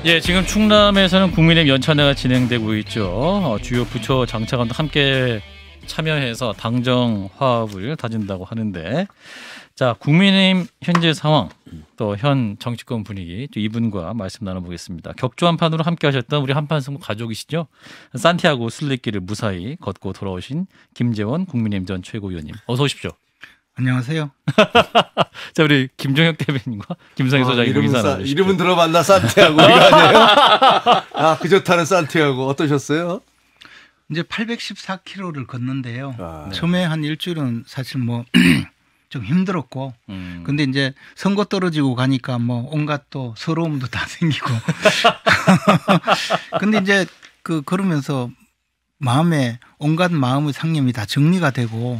예, 지금 충남에서는 국민의힘 연찬회가 진행되고 있죠. 주요 부처 장차관도 함께 참여해서 당정 화합을 다진다고 하는데, 자, 국민의힘 현재 상황, 또 현 정치권 분위기, 이분과 말씀 나눠보겠습니다. 격조 한판으로 함께하셨던 우리 한판승부 가족이시죠. 산티아고 순례길을 무사히 걷고 돌아오신 김재원 국민의힘 전 최고위원님, 어서 오십시오. 안녕하세요. 자, 우리 김종혁 대변인과 김성희 소장님 인사 나누시죠. 이름은 들어봤나? 산티아고 이거 아니에요? 아, 그 좋다는 산티아고 어떠셨어요? 이제 814km를 걷는데요. 아. 처음에 한 일주일은 사실 뭐 좀 힘들었고, 근데 이제 선거 떨어지고 가니까 뭐 온갖 또 서러움도 다 생기고, 근데 이제 그러면서 마음에 온갖 마음의 상념이 다 정리가 되고,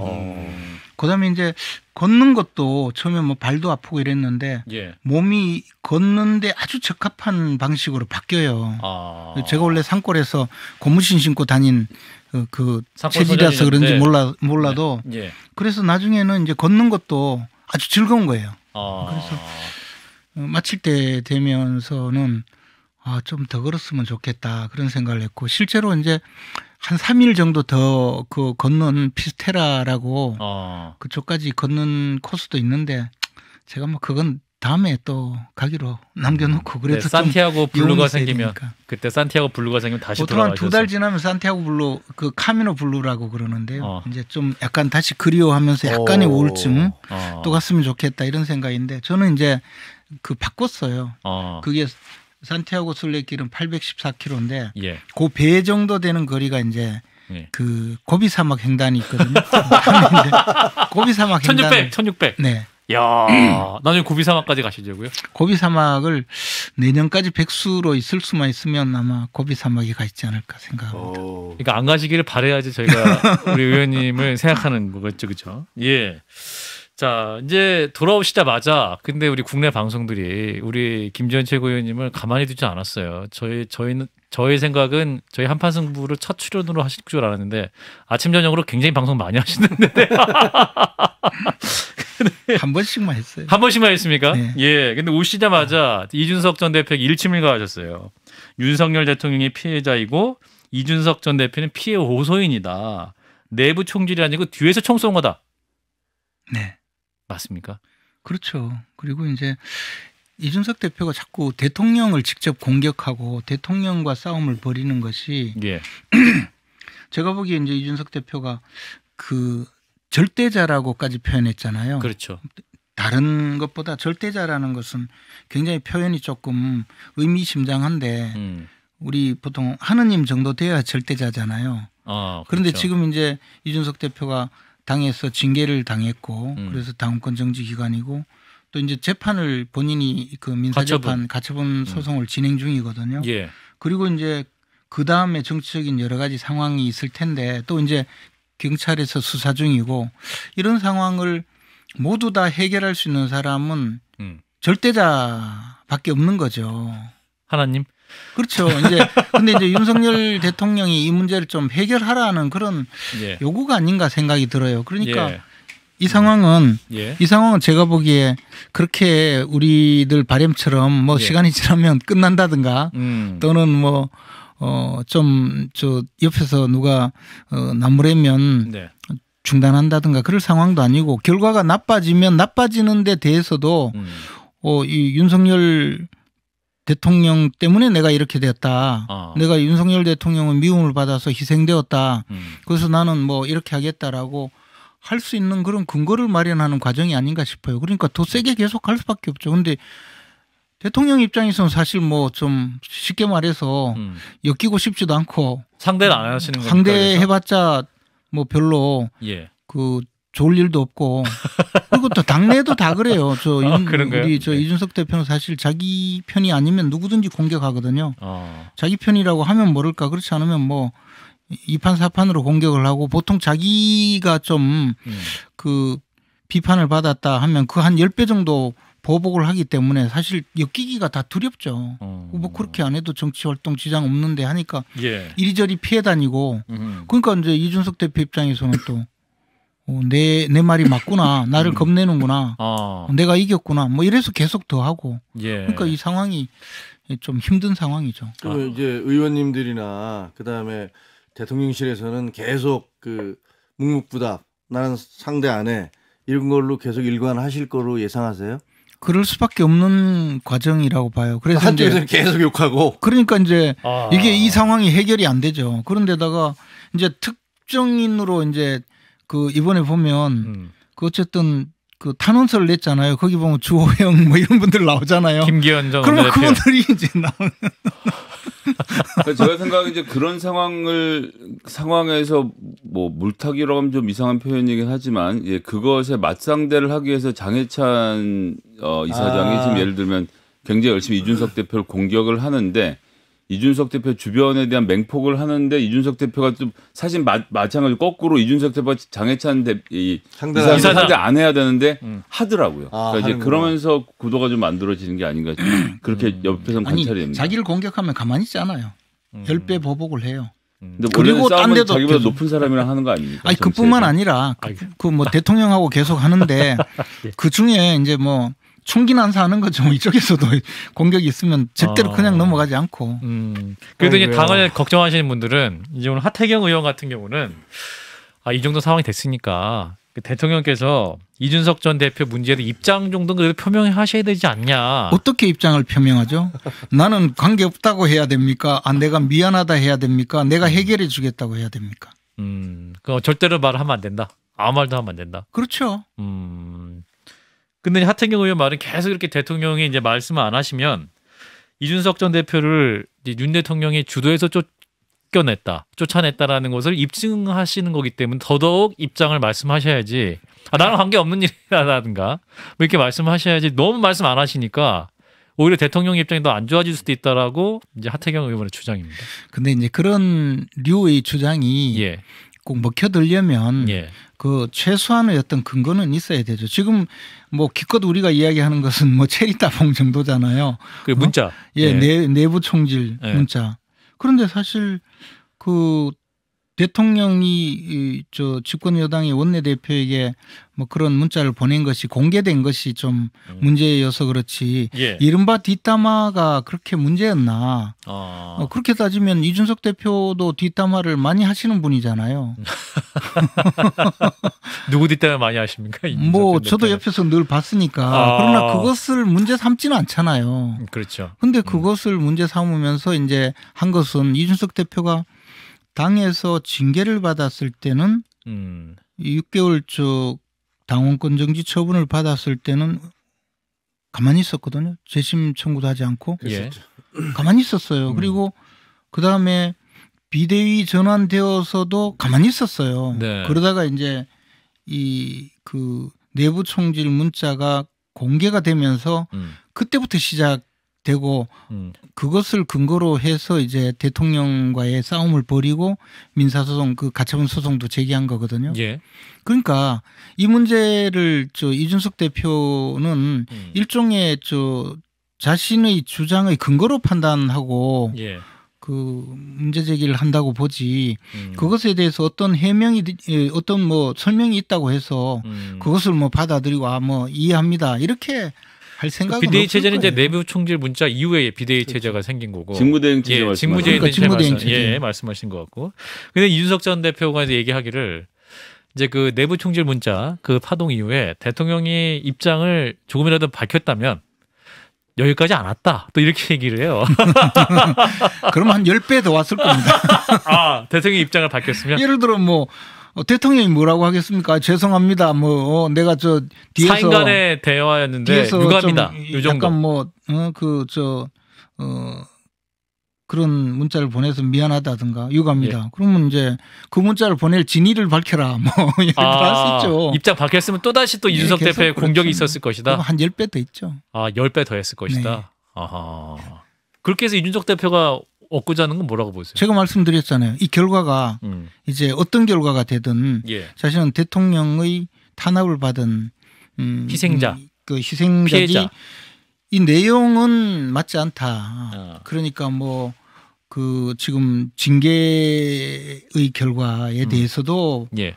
그다음에 이제 걷는 것도 처음에 뭐 발도 아프고 이랬는데 예. 몸이 걷는데 아주 적합한 방식으로 바뀌어요. 제가 원래 산골에서 고무신 신고 다닌 그 체질이라서 그런지 몰라도 네. 예. 그래서 나중에는 이제 걷는 것도 아주 즐거운 거예요. 그래서 마칠 때 되면서는 좀 더 걸었으면 좋겠다 그런 생각을 했고, 실제로 이제 한 3일 정도 더 그 걷는 피스테라라고 그쪽까지 걷는 코스도 있는데, 제가 뭐 그건 다음에 또 가기로 남겨놓고, 그래도 네, 산티아고 블루가 생기면 되니까. 그때 산티아고 블루가 생기면 다시 보통 한 돌아가셔서 2달 지나면 산티아고 블루, 그 카미노 블루라고 그러는데요. 이제 좀 약간 다시 그리워하면서 약간의 우울증 또 갔으면 좋겠다 이런 생각인데, 저는 이제 바꿨어요. 그게 산티아고 순례길은 814km인데 예. 그 배 정도 되는 거리가 이제 예. 그 고비 사막 횡단이 있거든요. 고비 사막 횡단 1600. 네. 야, 나중에 고비 사막까지 가시려고요? 고비 사막을 내년까지 백수로 있을 수만 있으면 아마 고비 사막에 가 있지 않을까 생각합니다. 그러니까 안 가시기를 바라야지 저희가 우리 의원님을 생각하는 거겠죠, 그렇죠? 예. 자, 이제 돌아오시자마자 근데 우리 국내 방송들이 우리 김재원 최고위원님을 가만히 두지 않았어요. 저희 생각은 저희 한판승부를 첫 출연으로 하실 줄 알았는데 아침 저녁으로 굉장히 방송 많이 하시는데 한 번씩만 했어요. 한 번씩만 했습니까? 네. 예. 근데 오시자마자 이준석 전 대표에게 일침을 가하셨어요. 윤석열 대통령이 피해자이고 이준석 전 대표는 피해 호소인이다. 내부 총질이 아니고 뒤에서 총 쏜 거다. 네. 맞습니까? 그렇죠. 그리고 이제 이준석 대표가 자꾸 대통령을 직접 공격하고 대통령과 싸움을 벌이는 것이, 예. 제가 보기에 이제 이준석 대표가 그 절대자라고까지 표현했잖아요. 그렇죠. 다른 것보다 절대자라는 것은 굉장히 표현이 조금 의미심장한데, 우리 보통 하느님 정도 돼야 절대자잖아요. 그런데 그렇죠. 지금 이제 이준석 대표가 당에서 징계를 당했고, 그래서 당원권 정지 기간이고, 또 이제 재판을 본인이 그 민사재판 가처분 소송을 진행 중이거든요. 예. 그리고 이제 그 다음에 정치적인 여러 가지 상황이 있을 텐데, 또 이제 경찰에서 수사 중이고, 이런 상황을 모두 다 해결할 수 있는 사람은 절대자밖에 없는 거죠. 하나님. 그렇죠. 이제 근데 이제 윤석열 대통령이 이 문제를 좀 해결하라는 그런 예. 요구가 아닌가 생각이 들어요. 그러니까 예. 이 상황은 예. 제가 보기에 그렇게 우리들 바램처럼 뭐 예. 시간이 지나면 끝난다든가 또는 뭐 좀 저 옆에서 누가 나무래면 네. 중단한다든가 그럴 상황도 아니고, 결과가 나빠지면 나빠지는 데 대해서도 이 윤석열 대통령 때문에 내가 이렇게 됐다. 내가 윤석열 대통령은 미움을 받아서 희생되었다. 그래서 나는 뭐 이렇게 하겠다라고 할 수 있는 그런 근거를 마련하는 과정이 아닌가 싶어요. 그러니까 더 세게 계속 할 수밖에 없죠. 그런데 대통령 입장에서는 사실 뭐 좀 쉽게 말해서 엮이고 싶지도 않고, 상대를 안 하시는 거니까. 상대해봤자 뭐 별로 예. 그 좋을 일도 없고, 그리고 또 당내도 다 그래요. 그런가요? 우리 네. 이준석 대표는 사실 자기 편이 아니면 누구든지 공격하거든요. 자기 편이라고 하면 모를까, 그렇지 않으면 뭐 2판 4판으로 공격을 하고, 보통 자기가 좀 그 비판을 받았다 하면 그 한 10배 정도 보복을 하기 때문에 사실 엮이기가 다 두렵죠. 뭐 그렇게 안 해도 정치 활동 지장 없는데 하니까 예. 이리저리 피해 다니고, 그러니까 이제 이준석 대표 입장에서는 또 내 말이 맞구나. 나를 겁내는구나. 내가 이겼구나. 뭐 이래서 계속 더 하고. 그러니까 이 상황이 좀 힘든 상황이죠. 그러면 이제 의원님들이나 그다음에 대통령실에서는 계속 그 묵묵부답 나는 상대 안 해. 이런 걸로 계속 일관하실 거로 예상하세요? 그럴 수밖에 없는 과정이라고 봐요. 그래서 한쪽에서는 계속 욕하고. 그러니까 이제 이게 이 상황이 해결이 안 되죠. 그런데다가 이제 특정인으로 이제 그 이번에 보면 그 어쨌든 그 탄원서를 냈잖아요. 거기 보면 주호영 뭐 이런 분들 나오잖아요. 김기현 전 그러면 그분들이 이제 나오는. 제가 생각하기에 이제 그런 상황에서 뭐 물타기라고 하면 좀 이상한 표현이긴 하지만 그것에 맞상대를 하기 위해서 장해찬 이사장이 지금 예를 들면 굉장히 열심히 이준석 대표를 공격을 하는데 이준석 대표 주변에 대한 맹폭을 하는데 이준석 대표가 좀 사실 마찬가지로 거꾸로 이준석 대표가 장해찬 이사장 상대 안 해야 되는데 하더라고요. 그러니까 이제 그러면서 구도가 좀 만들어지는 게 아닌가 그렇게 옆에서 관찰이 됩니다. 자기를 공격하면 가만히 있지 않아요. 10배 보복을 해요. 근데 그리고 딴 데도 자기보다 계속 높은 사람이랑 하는 거 아닙니까? 아니 그뿐만 아니라 그 뭐 대통령하고 계속 하는데 그 중에 이제 뭐 총기 난사하는 거죠. 이쪽에서도 공격이 있으면 절대로 그냥 넘어가지 않고. 그래도 이제 당을 걱정하시는 분들은 이제 오늘 하태경 의원 같은 경우는 이 정도 상황이 됐으니까 대통령께서 이준석 전 대표 문제에 대해 입장 정도는 그래도 표명하셔야 되지 않냐. 어떻게 입장을 표명하죠? 나는 관계없다고 해야 됩니까? 내가 미안하다 해야 됩니까? 내가 해결해 주겠다고 해야 됩니까? 그 절대로 말하면 안 된다. 아무 말도 하면 안 된다. 그렇죠. 근데 하태경 의원 말은 계속 이렇게 대통령이 이제 말씀을 안 하시면 이준석 전 대표를 이제 윤 대통령이 주도해서 쫓아냈다라는 것을 입증하시는 거기 때문에 더더욱 입장을 말씀하셔야지. 나랑 관계 없는 일이라든가 뭐 이렇게 말씀하셔야지. 너무 말씀 안 하시니까 오히려 대통령 입장이 더 안 좋아질 수도 있다라고 이제 하태경 의원의 주장입니다. 근데 이제 그런 류의 주장이 꼭 먹혀들려면 그 최소한의 어떤 근거는 있어야 되죠. 지금 뭐 기껏 우리가 이야기하는 것은 뭐 체리따봉 정도잖아요. 그 문자. 내부 총질 문자. 그런데 사실 그 대통령이 저 집권 여당의 원내대표에게 뭐 그런 문자를 보낸 것이 공개된 것이 좀 문제여서 그렇지. 이른바 뒷담화가 그렇게 문제였나. 그렇게 따지면 이준석 대표도 뒷담화를 많이 하시는 분이잖아요. 누구 뒷담화 많이 하십니까? 뭐 저도 옆에서 늘 봤으니까. 그러나 그것을 문제 삼지는 않잖아요. 그렇죠. 근데 그것을 문제 삼으면서 이제 한 것은 이준석 대표가 당에서 징계를 받았을 때는 6개월 쪽 당원권 정지 처분을 받았을 때는 가만히 있었거든요. 재심 청구도 하지 않고 가만히 있었어요. 그리고 그다음에 비대위 전환되어서도 가만히 있었어요. 그러다가 이제 이 그 내부 총질 문자가 공개가 되면서 그때부터 시작되고 그것을 근거로 해서 이제 대통령과의 싸움을 벌이고 민사소송 그 가처분 소송도 제기한 거거든요. 그러니까 이 문제를 이준석 대표는 일종의 자신의 주장의 근거로 판단하고 그 문제 제기를 한다고 보지 그것에 대해서 어떤 해명이 어떤 뭐 설명이 있다고 해서 그것을 뭐 받아들이고 뭐 이해합니다 이렇게 할 생각은 비대위 없을 체제는 거예요. 이제 내부 총질 문자 이후에 비대위 체제가 생긴 거고 직무대행 체제 직무대행 체제 말씀하신 것 같고. 근데 이준석 전 대표가 이제 얘기하기를 이제 그 내부 총질 문자 그 파동 이후에 대통령이 입장을 조금이라도 밝혔다면 여기까지 안 왔다. 또 이렇게 얘기를 해요. 그러면 한 10배 더 왔을 겁니다. 대통령이 입장을 밝혔으면 예를 들어 뭐 대통령이 뭐라고 하겠습니까? 죄송합니다. 뭐 내가 뒤에서 4인 간의 대화였는데 유감이다. 이 정도. 약간 그런 문자를 보내서 미안하다든가 유감이다. 그러면 이제 그 문자를 보낼 진위를 밝혀라. 뭐 이렇게 할 수 있죠. 입장 밝혔으면 또 다시 또 이준석 대표의 공격이 있었을 것이다. 한 10배 더 있죠. 10배 더 했을 것이다. 그렇게 해서 이준석 대표가 얻고자 하는 건 뭐라고 보세요? 제가 말씀드렸잖아요. 이 결과가 이제 어떤 결과가 되든 자신은 대통령의 탄압을 받은 희생자, 그 희생자지 피해자. 이 내용은 맞지 않다. 그러니까 뭐 그 지금 징계의 결과에 대해서도 예.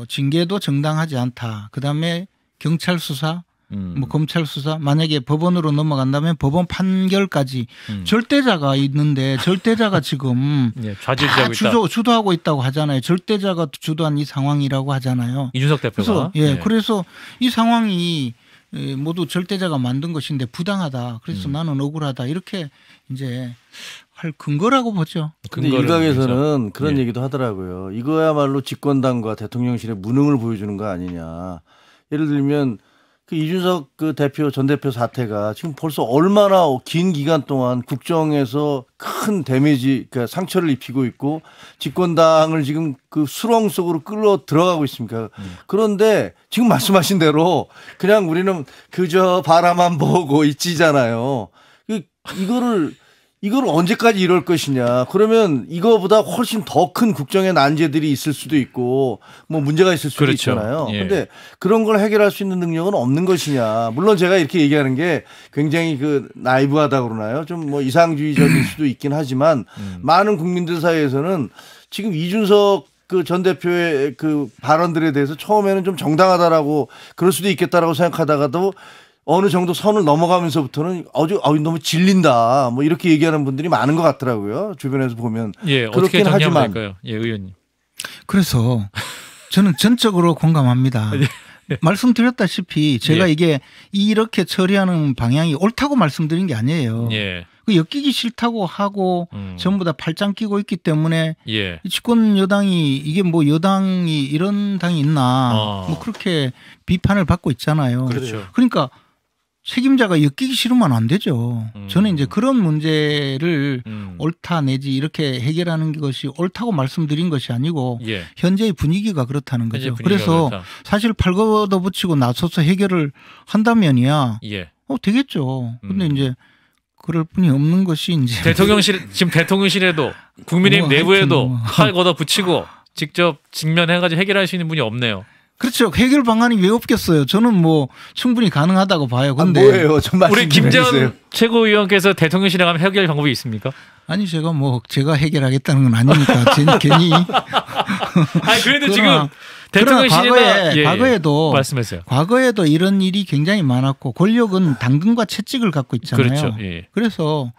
징계도 정당하지 않다. 그다음에 경찰 수사, 뭐 검찰 수사, 만약에 법원으로 넘어간다면 법원 판결까지 절대자가 있는데 절대자가 지금 예, 좌지우지하고 있다. 주도하고 있다고 하잖아요. 절대자가 주도한 이 상황이라고 하잖아요. 이준석 대표가. 그래서 이 상황이 모두 절대자가 만든 것인데 부당하다. 그래서 나는 억울하다. 이렇게 이제 할 근거라고 보죠. 근데 일각에서는 그런 얘기도 하더라고요. 이거야말로 집권당과 대통령실의 무능을 보여주는 거 아니냐. 예를 들면 그 이준석 그 대표 전 대표 사태가 지금 벌써 얼마나 긴 기간 동안 국정에서 큰 데미지, 그러니까 상처를 입히고 있고 집권당을 지금 그 수렁 속으로 끌어 들어가고 있습니까? 그런데 지금 말씀하신 대로 그냥 우리는 그저 바라만 보고 있지잖아요. 이걸 언제까지 이럴 것이냐. 그러면 이거보다 훨씬 더 큰 국정의 난제들이 있을 수도 있고 뭐 문제가 있을 수도 있잖아요. 그런데 그런 걸 해결할 수 있는 능력은 없는 것이냐. 물론 제가 이렇게 얘기하는 게 굉장히 그 나이브하다고 그러나요. 좀 뭐 이상주의적일 수도 있긴 하지만 많은 국민들 사이에서는 지금 이준석 그 전 대표의 그 발언들에 대해서 처음에는 좀 정당하다라고 그럴 수도 있겠다라고 생각하다가도 어느 정도 선을 넘어가면서부터는 너무 질린다. 뭐 이렇게 얘기하는 분들이 많은 것 같더라고요. 주변에서 보면. 예, 그렇긴 어떻게 하지만. 될까요? 예, 의원님. 그래서 저는 전적으로 공감합니다. 말씀드렸다시피 제가 이게 이렇게 처리하는 방향이 옳다고 말씀드린 게 아니에요. 예. 그 엮이기 싫다고 하고 전부 다 팔짱 끼고 있기 때문에 집권 여당이 이게 뭐 여당이 이런 당이 있나 뭐 그렇게 비판을 받고 있잖아요. 그렇죠. 그러니까 책임자가 엮이기 싫으면 안 되죠. 저는 이제 그런 문제를 옳다 내지 이렇게 해결하는 것이 옳다고 말씀드린 것이 아니고 현재의 분위기가 그렇다는 거죠. 그래서 그렇다. 사실 팔걷어 붙이고 나서서 해결을 한다면이야 되겠죠. 근데 이제 그럴 뿐이 없는 것이 이제 지금 대통령실에도 국민의힘 내부에도 팔 걷어 붙이고 직접 직면해가지고 해결할 수 있는 분이 없네요. 그렇죠. 해결 방안이 왜 없겠어요. 저는 뭐 충분히 가능하다고 봐요. 근데 뭐예요? 좀 말씀 우리 김재원 최고위원께서 대통령실에 가면 해결 방법이 있습니까? 아니 제가 해결하겠다는 건 아니니까 괜히. 아니 그래도 지금 대통령실이나 과거에도 말씀하세요. 과거에도 이런 일이 굉장히 많았고 권력은 당근과 채찍을 갖고 있잖아요. 그렇죠. 그래서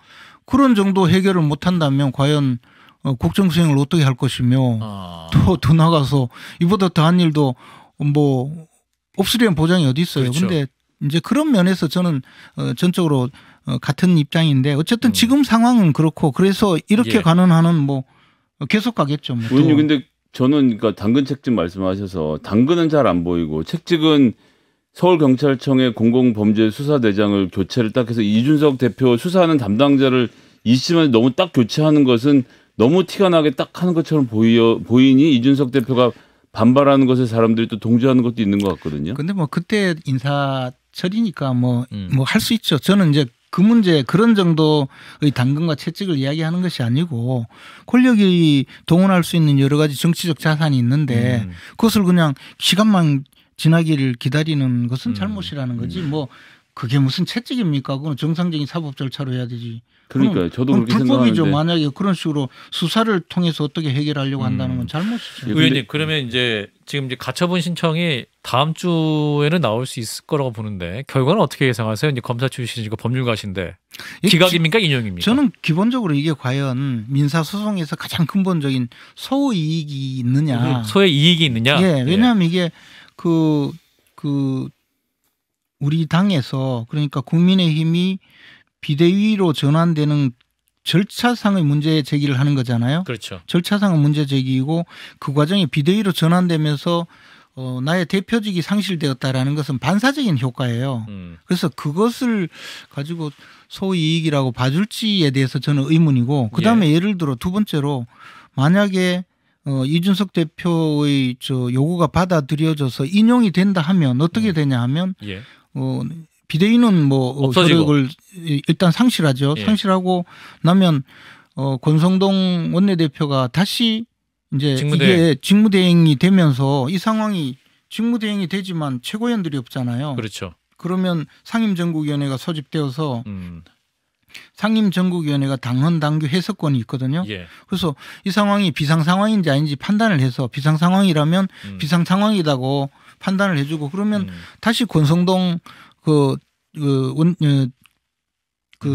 그런 정도 해결을 못한다면 과연 국정 수행을 어떻게 할 것이며 더 나가서 이보다 더한 일도 뭐 없으려는 보장이 어디 있어요. 그런데 이제 그런 면에서 저는 전적으로 같은 입장인데 어쨌든 지금 상황은 그렇고 그래서 이렇게 가는 한은 뭐 계속 가겠죠. 뭐 의원님 근데 저는 그러니까 당근 책찍 말씀하셔서 당근은 잘 안 보이고 책찍은 서울경찰청의 공공범죄수사대장을 교체를 딱 해서 이준석 대표 수사하는 담당자를 이 시점에 너무 딱 교체하는 것은 너무 티가 나게 딱 하는 것처럼 보이니 이준석 대표가 반발하는 것에 사람들이 또 동조하는 것도 있는 것 같거든요. 근데 뭐 그때 인사처리니까 뭐 할 수 있죠. 저는 이제 그 문제 그런 정도의 당근과 채찍을 이야기하는 것이 아니고 권력이 동원할 수 있는 여러 가지 정치적 자산이 있는데 그것을 그냥 시간만 지나기를 기다리는 것은 잘못이라는 거지 뭐 그게 무슨 채찍입니까? 그건 정상적인 사법 절차로 해야 되지. 그러니까요. 저도 그렇게 불법이죠. 생각하는데. 만약에 그런 식으로 수사를 통해서 어떻게 해결하려고 한다는 건 잘못이죠. 의원님 그러면 이제 지금 이제 가처분 신청이 다음 주에는 나올 수 있을 거라고 보는데 결과는 어떻게 예상하세요? 이제 검사 출신이고 법률가신데 기각입니까 인용입니까? 저는 기본적으로 이게 과연 민사 소송에서 가장 근본적인 소의 이익이 있느냐. 소의 이익이 있느냐? 예. 왜냐하면 이게 그 우리 당에서 그러니까 국민의힘이 비대위로 전환되는 절차상의 문제 제기를 하는 거잖아요. 그렇죠. 절차상의 문제 제기이고 그 과정에 비대위로 전환되면서 나의 대표직이 상실되었다라는 것은 반사적인 효과예요. 그래서 그것을 가지고 소위 이익이라고 봐줄지에 대해서 저는 의문이고 그다음에 예를 들어 두 번째로 만약에 이준석 대표의 요구가 받아들여져서 인용이 된다 하면 어떻게 되냐 하면 비대위는 뭐 효력을 일단 상실하죠. 수행하고 나면 권성동 원내대표가 다시 이제 이게 직무대행이 되면서 이 상황이 직무대행이 되지만 최고위원들이 없잖아요. 그렇죠. 그러면 상임정국위원회가 소집되어서 상임전국위원회가 당헌 당규 해석권이 있거든요. 예. 그래서 이 상황이 비상 상황인지 아닌지 판단을 해서 비상 상황이라면 비상 상황이라고 판단을 해주고 그러면 다시 권성동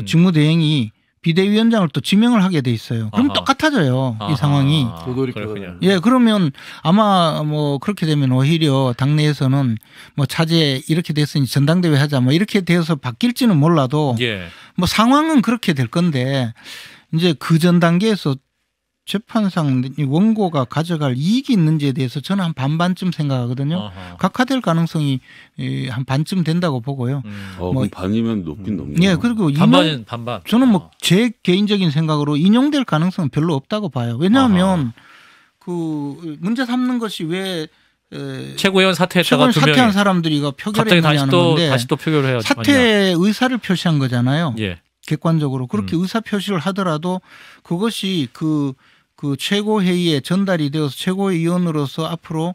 직무대행이 비대위원장을 또 지명을 하게 돼 있어요. 그럼 똑같아져요. 이 상황이. 예, 그러면 아마 뭐 그렇게 되면 오히려 당내에서는 뭐 차제 이렇게 됐으니 전당대회 하자 뭐 이렇게 되어서 바뀔지는 몰라도 예. 뭐 상황은 그렇게 될 건데 이제 그 전 단계에서 재판상 원고가 가져갈 이익이 있는지에 대해서 저는 한 반반쯤 생각하거든요. 각하될 가능성이 한 반쯤 된다고 보고요. 그럼 반이면 높긴 높네요. 예, 그리고 반반. 저는 뭐 제 개인적인 생각으로 인용될 가능성은 별로 없다고 봐요. 왜냐하면 그 문제 삼는 것이 왜 최고위원 사퇴했다가 사퇴한 사람들이가 표결했느냐는 건데 다시 또 표결을 해야죠. 사퇴 의사를 표시한 거잖아요. 예. 객관적으로 그렇게 의사 표시를 하더라도 그것이 그 최고회의에 전달이 되어서 최고위원으로서 앞으로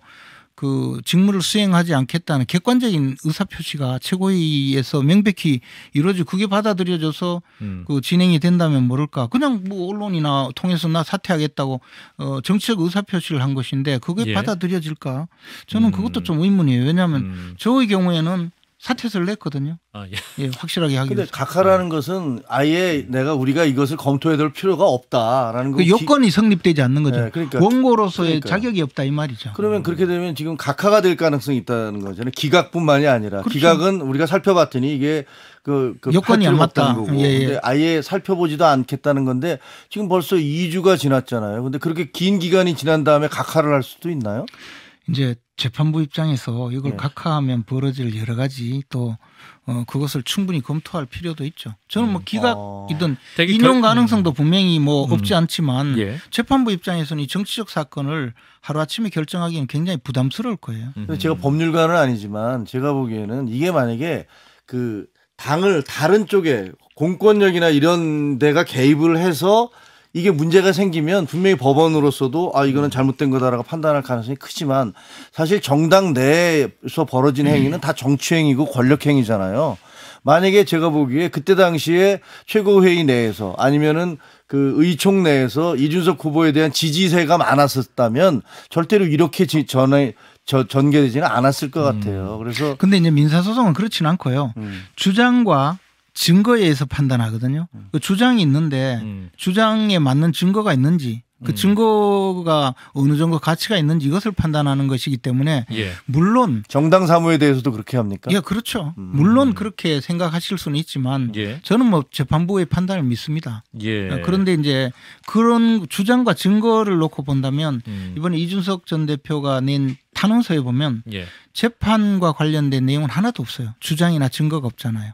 그 직무를 수행하지 않겠다는 객관적인 의사 표시가 최고회의에서 명백히 이루어지고 그게 받아들여져서 그 진행이 된다면 모를까. 그냥 뭐 언론이나 통해서 나 사퇴하겠다고 정치적 의사 표시를 한 것인데 그게 받아들여질까? 저는 그것도 좀 의문이에요. 왜냐하면 저의 경우에는 사퇴서를 냈거든요. 예, 확실하게 하기 위해서. 근데 각하라는 것은 아예 우리가 이것을 검토해둘 필요가 없다라는 거. 그 요건이 성립되지 않는 거죠. 네, 그러니까, 원고로서의 자격이 없다 이 말이죠. 그러면 그렇게 되면 지금 각하가 될 가능성이 있다는 거잖아요. 기각뿐만이 아니라 그렇죠. 기각은 우리가 살펴봤더니 이게 그 요건이 안 맞다. 거고. 근데 아예 살펴보지도 않겠다는 건데 지금 벌써 2주가 지났잖아요. 근데 그렇게 긴 기간이 지난 다음에 각하를 할 수도 있나요? 이제 재판부 입장에서 이걸 각하하면 벌어질 여러 가지 또 그것을 충분히 검토할 필요도 있죠. 저는 뭐 기각이든 인용 가능성도 분명히 뭐 없지 않지만 재판부 입장에서는 이 정치적 사건을 하루아침에 결정하기는 굉장히 부담스러울 거예요. 제가 법률가는 아니지만 제가 보기에는 이게 만약에 그 당을 다른 쪽에 공권력이나 이런 데가 개입을 해서 이게 문제가 생기면 분명히 법원으로서도 이거는 잘못된 거다라고 판단할 가능성이 크지만 사실 정당 내에서 벌어진 행위는 다 정치행위고 권력행위잖아요. 만약에 제가 보기에 그때 당시에 최고회의 내에서 아니면은 그 의총 내에서 이준석 후보에 대한 지지세가 많았었다면 절대로 이렇게 전개되지는 않았을 것 같아요. 그래서 근데 이제 민사소송은 그렇지는 않고요. 주장과 증거에 의해서 판단하거든요. 그 주장이 있는데 주장에 맞는 증거가 있는지 그 증거가 어느 정도 가치가 있는지 이것을 판단하는 것이기 때문에 물론 정당 사무에 대해서도 그렇게 합니까? 예, 그렇죠. 물론 그렇게 생각하실 수는 있지만 저는 뭐 재판부의 판단을 믿습니다. 그런데 이제 그런 주장과 증거를 놓고 본다면 이번에 이준석 전 대표가 낸 탄원서에 보면 재판과 관련된 내용은 하나도 없어요. 주장이나 증거가 없잖아요.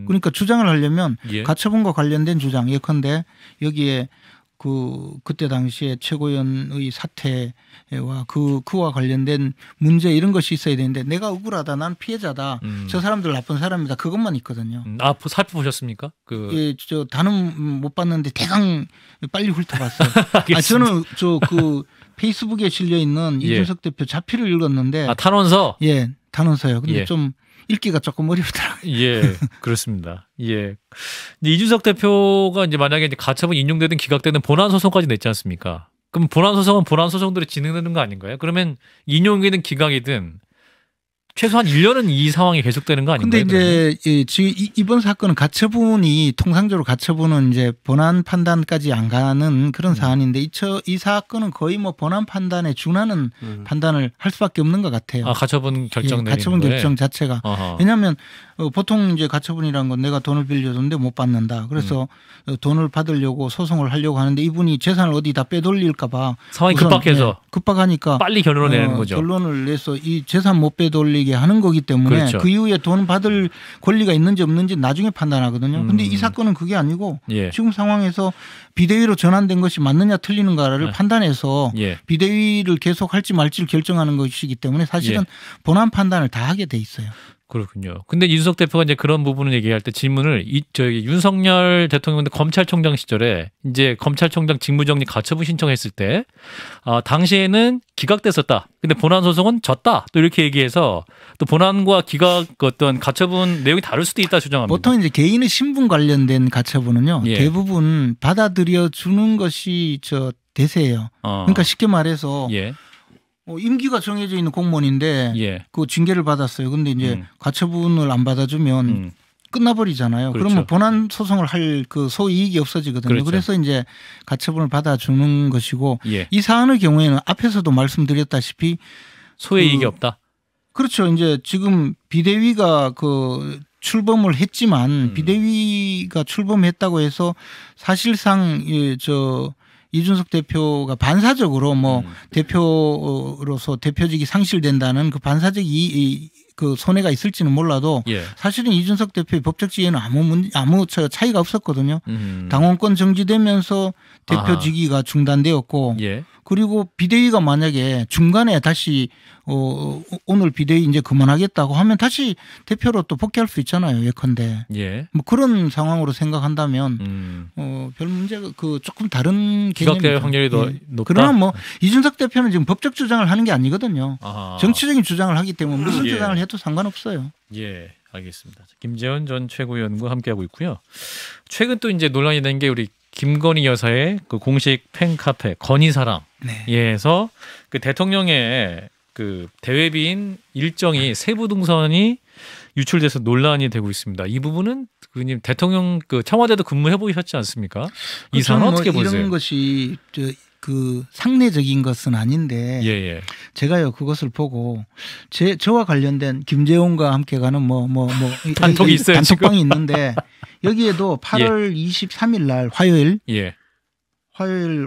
그러니까 주장을 하려면 가처분과 관련된 주장 예컨대 여기에 그때 당시에 최고위원의 사퇴와 그와 관련된 문제 이런 것이 있어야 되는데 내가 억울하다, 난 피해자다, 저 사람들 나쁜 사람이다 그것만 있거든요. 살펴보셨습니까? 예, 저 다는 못 봤는데 대강 빨리 훑어봤어요. 저는 그 페이스북에 실려 있는 이준석 대표 자필을 읽었는데. 탄원서? 예, 탄원서요. 근데 좀 읽기가 조금 어렵더라고요. 예, 그렇습니다. 예. 근데 이준석 대표가 이제 만약에 이제 가처분 인용되든 기각되든 본안 소송까지 냈지 않습니까? 그럼 본안 소송은 본안 소송들이 진행되는 거 아닌가요? 그러면 인용이든 기각이든 최소한 1년은 이 상황이 계속되는 거 아닌가요? 근데 이제 이번 사건은 가처분이 통상적으로 가처분은 이제 본안 판단까지 안 가는 그런 사안인데 이 사건은 거의 뭐 본안 판단에 준하는 판단을 할 수밖에 없는 것 같아요. 가처분 결정 내리는 가처분 거에? 결정 자체가. 왜냐하면 보통 이제 가처분이라는 건 내가 돈을 빌려줬는데 못 받는다. 그래서 돈을 받으려고 소송을 하려고 하는데 이분이 재산을 어디다 빼돌릴까 봐 상황이 급박해서 급박하니까 빨리 결론을 내는 거죠. 결론을 내서 이 재산 못 빼돌리게 하는 거기 때문에 그렇죠. 그 이후에 돈 받을 권리가 있는지 없는지 나중에 판단하거든요. 근데 이 사건은 그게 아니고 지금 상황에서 비대위로 전환된 것이 맞느냐 틀리는가를 판단해서 비대위를 계속 할지 말지를 결정하는 것이기 때문에 사실은 본안 판단을 다 하게 돼 있어요. 그렇군요. 근데 이준석 대표가 이제 그런 부분을 얘기할 때 질문을 저기 윤석열 대통령 검찰총장 시절에 이제 검찰총장 직무정지 가처분 신청했을 때 당시에는 기각됐었다. 근데 본안 소송은 졌다. 또 이렇게 얘기해서 또 본안과 기각 어떤 가처분 내용이 다를 수도 있다 주장합니다. 보통 이제 개인의 신분 관련된 가처분은요. 예. 대부분 받아들여 주는 것이 대세예요. 그러니까 쉽게 말해서 예. 임기가 정해져 있는 공무원인데 예. 그 징계를 받았어요. 근데 이제 가처분을 안 받아주면 끝나버리잖아요. 그렇죠. 그러면 본안 소송을 할 그 소이익이 없어지거든요. 그렇죠. 그래서 이제 가처분을 받아주는 것이고 예. 이 사안의 경우에는 앞에서도 말씀드렸다시피 소외이익이 없다. 그렇죠. 이제 지금 비대위가 출범을 했지만 비대위가 출범했다고 해서 사실상 이준석 대표가 반사적으로 대표로서 대표직이 상실된다는 그 반사적 그 손해가 있을지는 몰라도 예. 사실은 이준석 대표의 법적 지위에는 아무 차이가 없었거든요. 당원권 정지되면서 대표직위가 중단되었고 예. 그리고 비대위가 만약에 중간에 다시 오늘 비대위 이제 그만하겠다고 하면 다시 대표로 또 복귀할 수 있잖아요. 예컨대. 예. 뭐 그런 상황으로 생각한다면 별 문제가 조금 다른 기각될 개념이죠. 확률이 더 예. 높다. 그러나 이준석 대표는 지금 법적 주장을 하는 게 아니거든요. 아하. 정치적인 주장을 하기 때문에 무슨 예. 주장을 해도 상관없어요. 예, 알겠습니다. 김재원 전 최고위원과 함께하고 있고요. 최근 또 이제 논란이 된 게 우리 김건희 여사의 그 공식 팬카페 건희사랑에서 네. 그 대통령의 그 대외비인 일정이 세부 등선이 유출돼서 논란이 되고 있습니다. 이 부분은 그님 대통령 그 청와대도 근무해 보셨지 않습니까? 이 사안 어떻게 보세요? 이런 것이 상례적인 것은 아닌데 예. 제가요 그것을 보고 저와 관련된 김재원과 함께 가는 단톡이 있어요. 단톡방이 있는데 여기에도 8월 23일 날 화요일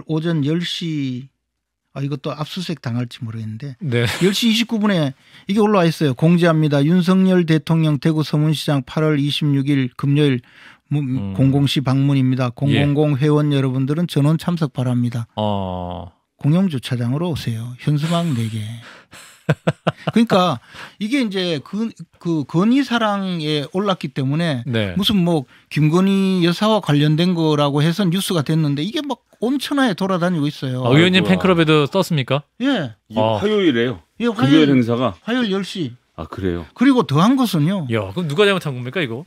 오전 10시 이것도 압수수색 당할지 모르겠는데 네. 10시 29분에 이게 올라와 있어요. 공지합니다. 윤석열 대통령 대구 서문시장 8월 26일 금요일 00시 방문입니다. 000 회원 여러분들은 전원 참석 바랍니다. 공영주차장으로 오세요. 현수막 4개. 그러니까 이게 이제 그 건희사랑에 올랐기 때문에 네. 무슨 김건희 여사와 관련된 거라고 해서 뉴스가 됐는데 이게 막 온천하에 돌아다니고 있어요. 의원님 팬클럽에도 떴습니까? 예. 화요일에요. 예, 금요일 행사가. 화요일 10시. 아 그래요. 그리고 더한 것은요. 야, 그럼 누가 잘못한 겁니까 이거?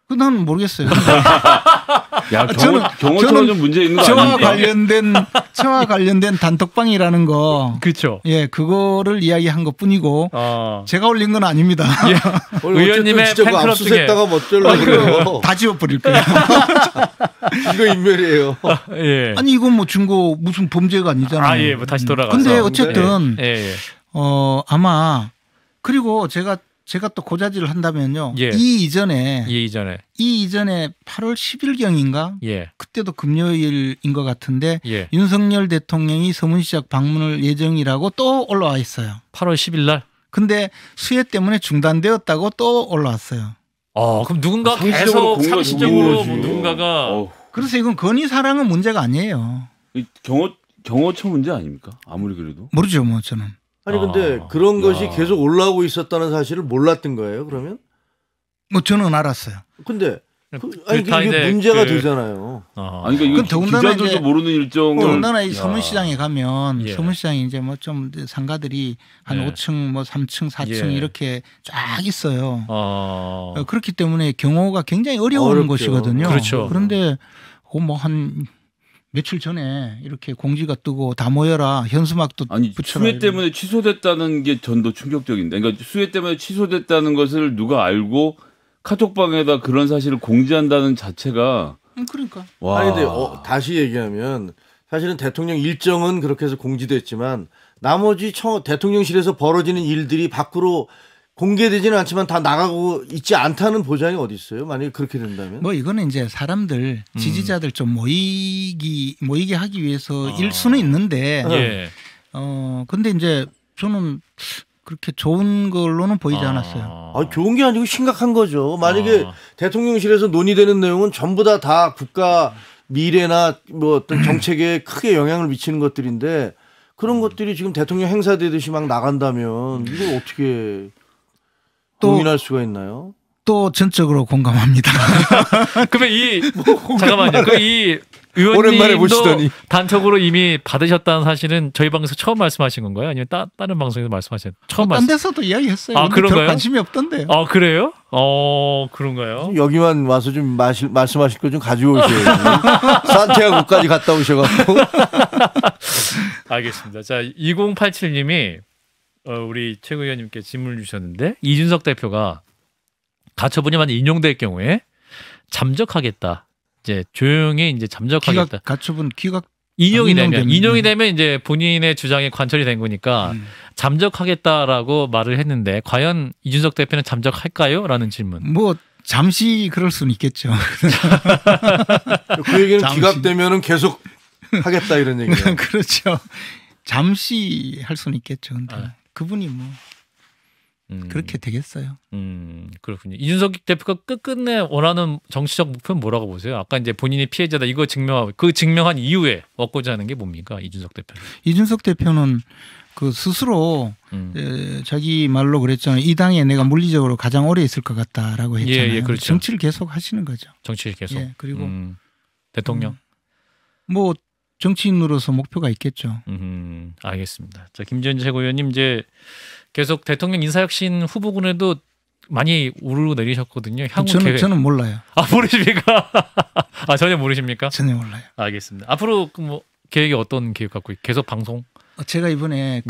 난 모르겠어요. 야, 경호처는 좀 문제 있는 거 아닙니까? 저와 관련된 단톡방이라는 거. 그렇죠. 예, 그거를 이야기한 것뿐이고 제가 올린 건 아닙니다. 예. 의원님의 팬클럽 중에 압수수색다가 어쩌려고 다 지워버릴 거예요. 이거 인멸이에요. 예. 아니 이건 증거 무슨 범죄가 아니잖아요. 뭐 다시 돌아가서. 근데 어쨌든 예. 아마 그리고 제가 또 고자질을 한다면요. 예. 이 이전에 8월 10일경인가? 예. 그때도 금요일인 것 같은데 예. 윤석열 대통령이 서문시장 방문을 예정이라고 또 올라와 있어요. 8월 10일 날. 근데 수해 때문에 중단되었다고 또 올라왔어요. 그럼 누군가 계속 상시적으로 누군가가 그래서 이건 건희사랑은 문제가 아니에요. 경호처 문제 아닙니까? 아무리 그래도. 모르죠, 저는. 아니 근데 그런 것이 계속 올라오고 있었다는 사실을 몰랐던 거예요. 그러면? 저는 알았어요. 근데 이게 문제가 되잖아요. 아니 그러니까 이거 기자들도 모르는 일정을. 더군다나 이 서문시장에 가면 서문시장에 이제 좀 상가들이 한 5층, 3층, 4층 이렇게 쫙 있어요. 그렇기 때문에 경호가 굉장히 어려운 곳이거든요. 그렇죠. 그런데 한 며칠 전에 이렇게 공지가 뜨고 다 모여라 현수막도 붙여라. 수해 때문에 취소됐다는 게 전도 충격적인데, 그러니까 수해 때문에 취소됐다는 것을 누가 알고 카톡방에다 그런 사실을 공지한다는 자체가 그러니까. 와. 아니 근데 다시 얘기하면 사실은 대통령 일정은 그렇게 해서 공지됐지만 나머지 대통령실에서 벌어지는 일들이 밖으로 공개되지는 않지만 다 나가고 있지 않다는 보장이 어디 있어요? 만약에 그렇게 된다면? 이거는 이제 사람들 지지자들 좀 모이게 하기 위해서 일 수는 있는데, 근데 이제 저는 그렇게 좋은 걸로는 보이지 않았어요. 좋은 게 아니고 심각한 거죠. 만약에 대통령실에서 논의되는 내용은 전부 다 국가 미래나 어떤 정책에 크게 영향을 미치는 것들인데 그런 것들이 지금 대통령 행사되듯이 막 나간다면 이걸 어떻게 고민할 수가 있나요? 또 전적으로 공감합니다. 그러면 잠깐만요. 이 오랜만에 보시더니 단톡으로 이미 받으셨다는 사실은 저희 방송에서 처음 말씀하신 건가요? 아니면 다른 방송에서 말씀하신 처음 딴 데서도 이야기했어요. 아, 그런가요? 별 관심이 없던데요. 아, 그래요? 그런가요? 여기만 와서 좀 말씀하실 거 좀 가지고 오셔야지. 산티아고까지 갔다 오셔갖고. 알겠습니다. 자, 2087님이 우리 최고위원님께 질문을 주셨는데 이준석 대표가 가처분이 인용될 경우에 잠적하겠다. 이제 조용히 이제 잠적하겠다. 가처분 기각 인용이 되면 이제 본인의 주장이 관철이 된 거니까 잠적하겠다라고 말을 했는데 과연 이준석 대표는 잠적할까요? 라는 질문. 뭐 잠시 그럴 수는 있겠죠. 그 얘기는 기각되면은 계속 하겠다 이런 얘기예요. 그렇죠. 잠시 할 수는 있겠죠. 근데 그분이 뭐 그렇게 되겠어요. 그렇군요. 이준석 대표가 끝끝내 원하는 정치적 목표는 뭐라고 보세요? 아까 이제 본인이 피해자다 이거 증명한 이후에 얻고자 하는 게 뭡니까? 이준석 대표. 이준석 대표는 그 스스로 자기 말로 그랬잖아요. 이 당에 내가 물리적으로 가장 오래 있을 것 같다라고 했잖아요. 예, 그렇죠. 정치를 계속 하시는 거죠. 정치를 계속. 예, 그리고 대통령. 뭐 정치인으로서 목표가 있겠죠. 알겠습니다. 자, 김재현 최고위원님 이제 계속 대통령 인사혁신 후보군에도 많이 오르내리셨거든요. 향후 저는 몰라요. 모르십니까? 전혀 모르십니까? 전혀 몰라요. 알겠습니다. 앞으로 뭐 계획이 어떤 계획 갖고 계속 방송? 제가 이번에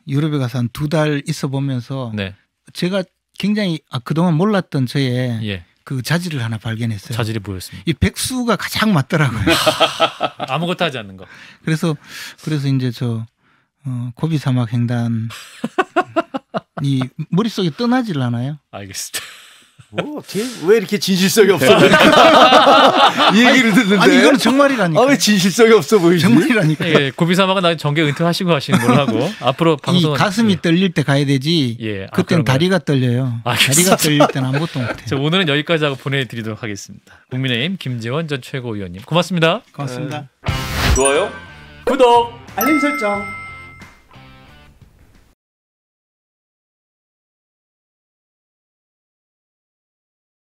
유럽에 가서 한 2달 있어 보면서 제가 굉장히 그동안 몰랐던 저의 그 자질을 하나 발견했어요. 자질이 뭐였습니까? 이 백수가 가장 맞더라고요. 아무것도 하지 않는 거. 그래서 이제 고비 사막 횡단 이 머릿속에 떠나질 않아요. 알겠습니다. 왜 이렇게 진실성이 없어? 이 얘기를 듣는데. 아니 이거는 정말이라니까. 왜 진실성이 없어 보이지? 정말이라니까. 고비 사막은 나중에 정계 은퇴하시고 하시는 걸로 하고 앞으로 방송 이 가슴이 떨릴 때 가야 되지. 그때는 다리가 떨려요. 다리가 떨릴 때는 아무것도 못해요. 오늘은 여기까지 하고 보내드리도록 하겠습니다. 국민의힘 김재원 전 최고위원님 고맙습니다. 고맙습니다. 좋아요, 구독, 알림 설정.